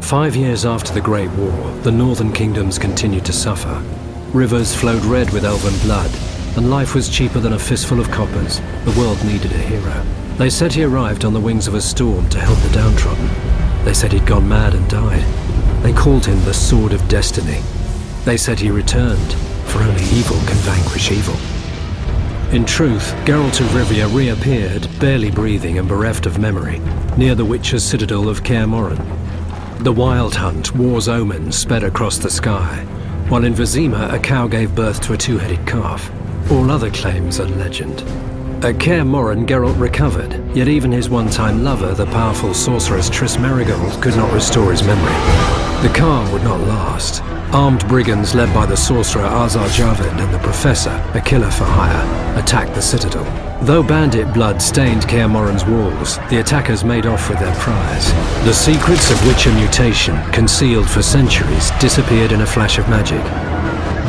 5 years after the Great War, the northern kingdoms continued to suffer. Rivers flowed red with elven blood, and life was cheaper than a fistful of coppers. The world needed a hero. They said he arrived on the wings of a storm to help the downtrodden. They said he'd gone mad and died. They called him the Sword of Destiny. They said he returned, for only evil can vanquish evil. In truth, Geralt of Rivia reappeared, barely breathing and bereft of memory, near the Witcher's citadel of Kaer Morhen. The Wild Hunt, war's omen, sped across the sky, while in Vizima a cow gave birth to a two-headed calf. All other claims are legend. At Kaer Morhen, Geralt recovered, yet even his one-time lover, the powerful sorceress Triss Merigold, could not restore his memory. The calm would not last. Armed brigands led by the sorcerer Azar Javed and the professor, a killer for hire, attacked the citadel. Though bandit blood stained Kaer Morhen's walls, the attackers made off with their prize. The secrets of Witcher mutation, concealed for centuries, disappeared in a flash of magic.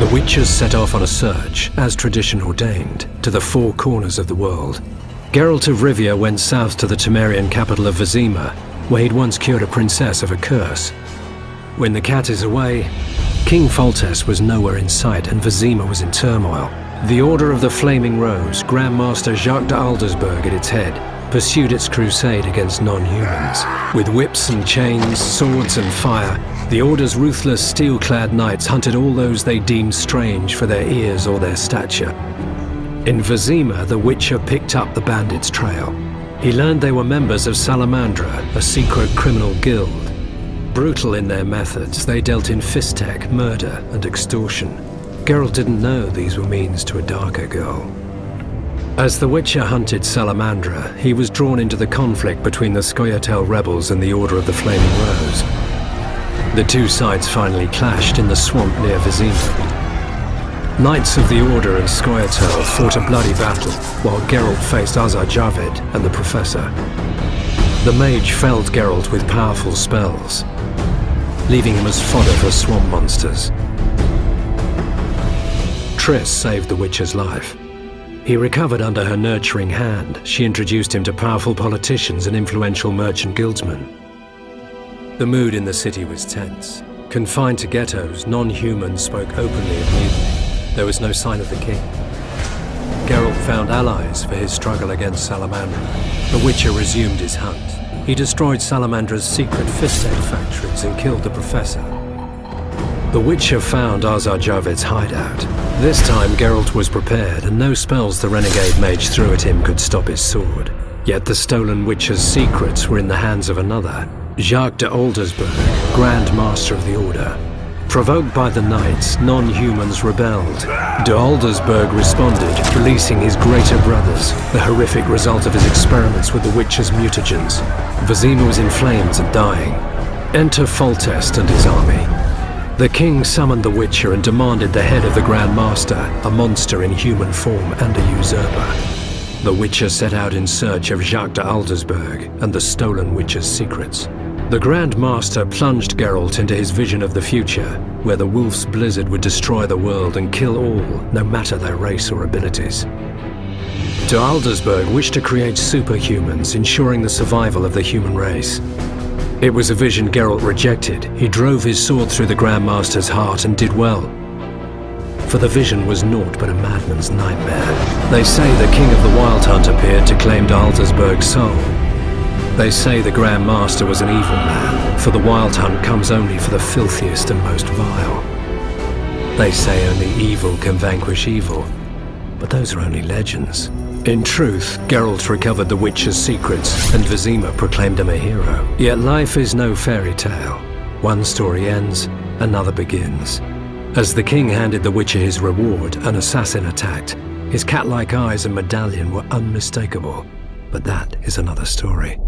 The Witchers set off on a search, as tradition ordained, to the four corners of the world. Geralt of Rivia went south to the Temerian capital of Vizima, where he'd once cured a princess of a curse. When the cat is away, King Foltest was nowhere in sight and Vizima was in turmoil. The Order of the Flaming Rose, Grand Master Jacques de Aldersberg at its head, pursued its crusade against non-humans. With whips and chains, swords and fire, the Order's ruthless steel-clad knights hunted all those they deemed strange for their ears or their stature. In Vizima, the Witcher picked up the bandits' trail. He learned they were members of Salamandra, a secret criminal guild. Brutal in their methods, they dealt in fisstech, murder, and extortion. Geralt didn't know these were means to a darker goal. As the Witcher hunted Salamandra, he was drawn into the conflict between the Scoia'tael rebels and the Order of the Flaming Rose. The two sides finally clashed in the swamp near Vizima. Knights of the Order and Scoia'tael fought a bloody battle, while Geralt faced Azar Javed and the Professor. The mage felled Geralt with powerful spells, leaving him as fodder for swamp monsters. Triss saved the Witcher's life. He recovered under her nurturing hand. She introduced him to powerful politicians and influential merchant guildsmen. The mood in the city was tense. Confined to ghettos, non-humans spoke openly of mutiny. There was no sign of the king. Geralt found allies for his struggle against Salamandra. The Witcher resumed his hunt. He destroyed Salamandra's secret fisstech factories and killed the Professor. The Witcher found Azar Javed's hideout. This time Geralt was prepared, and no spells the renegade mage threw at him could stop his sword. Yet the stolen Witcher's secrets were in the hands of another, Jacques de Aldersberg, Grand Master of the Order. Provoked by the knights, non-humans rebelled. De Aldersberg responded, releasing his greater brothers, the horrific result of his experiments with the Witcher's mutagens. Vizima was in flames and dying. Enter Foltest and his army. The king summoned the Witcher and demanded the head of the Grand Master, a monster in human form and a usurper. The Witcher set out in search of Jacques de Aldersberg and the stolen Witcher's secrets. The Grand Master plunged Geralt into his vision of the future, where the wolf's blizzard would destroy the world and kill all, no matter their race or abilities. De Aldersberg wished to create superhumans, ensuring the survival of the human race. It was a vision Geralt rejected. He drove his sword through the Grand Master's heart and did well. For the vision was naught but a madman's nightmare. They say the King of the Wild Hunt appeared to claim de Aldersberg's soul. They say the Grand Master was an evil man, for the Wild Hunt comes only for the filthiest and most vile. They say only evil can vanquish evil, but those are only legends. In truth, Geralt recovered the Witcher's secrets, and Vizima proclaimed him a hero. Yet life is no fairy tale. One story ends, another begins. As the king handed the Witcher his reward, an assassin attacked. His cat-like eyes and medallion were unmistakable, but that is another story.